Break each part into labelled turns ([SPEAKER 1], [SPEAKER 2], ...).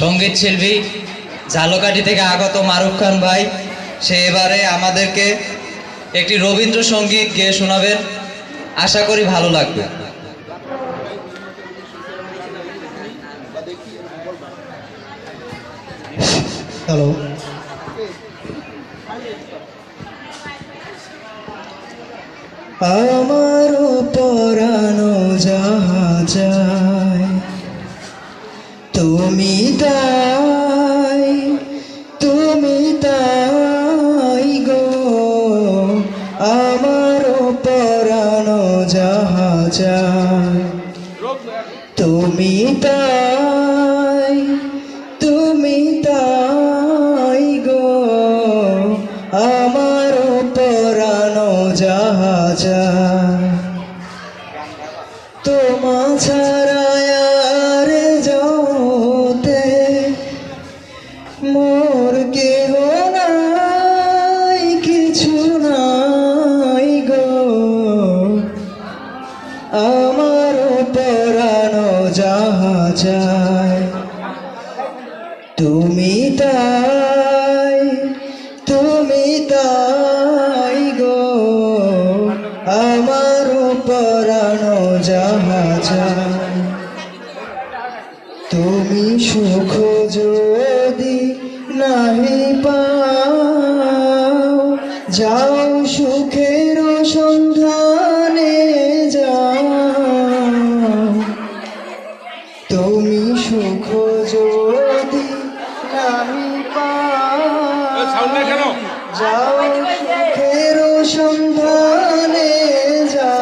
[SPEAKER 1] সঙ্গীত শিল্পী ঝালকাঠি থেকে আগত মারুফ খান ভাই, সে এবারে আমাদেরকে একটি রবীন্দ্রসঙ্গীত গেয়ে শোনাবেন। আশা করি ভালো লাগবে।
[SPEAKER 2] হ্যালো, আমার পরানো যাহা যায় তুমি তাই, তুমি তাই গো। আমার পরানো যাহা যায় তুমি তাই, তুমি তাই গো। আমার পরানো যাহা যায় তোমা ছাড়া আর জগতে মোর কেহ নাই, কিছু নাই গো। আমার পরানো যাহা যায় তুমি তাই, তুমি তাই গো। আমার পরানো যাহা যায় তুমি সুখ যদি নাহি পাও, যাও সুখের সন্ধানে যাও। তুমি সুখ যদি নাহি পাও, যাও সুখের সন্ধানে যাও।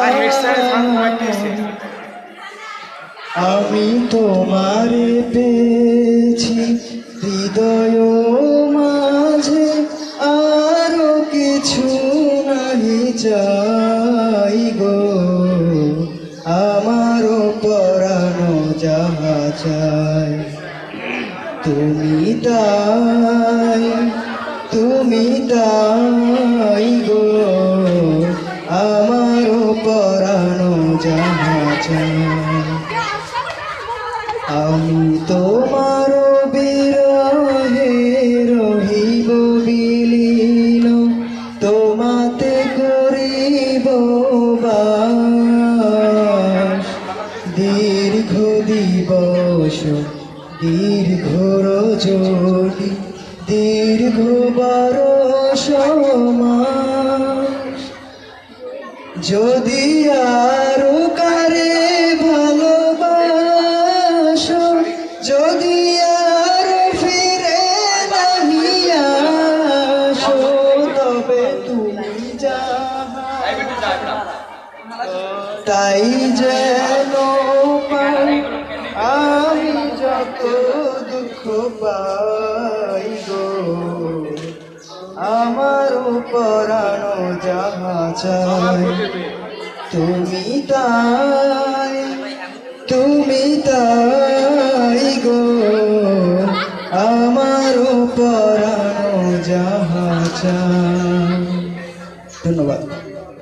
[SPEAKER 2] আমি তোমারে পেয়েছি হৃদয় মাঝে, আরো কিছু নাহি চাই গো। আমার পরানো যাহা চাই তুমি তাই, তুমি তাই গো। আমার পরানো যাহা চাই আমি তোমার বিরহে রহিব বিলীন, তোমাতে করিব বাস। দীর্ঘ দিবস দীর্ঘ রজনী, দীর্ঘ বরষ মাস। যদি আরো কারে ভালোবাসো, যদি আর ফিরে নাহি আসো, তবে তুমি যাহা তাই যেন পাই। আমি যত দুঃখ পাই গো, আমার পরানো যাহা চাই তুমি তাই, তুমি তাই।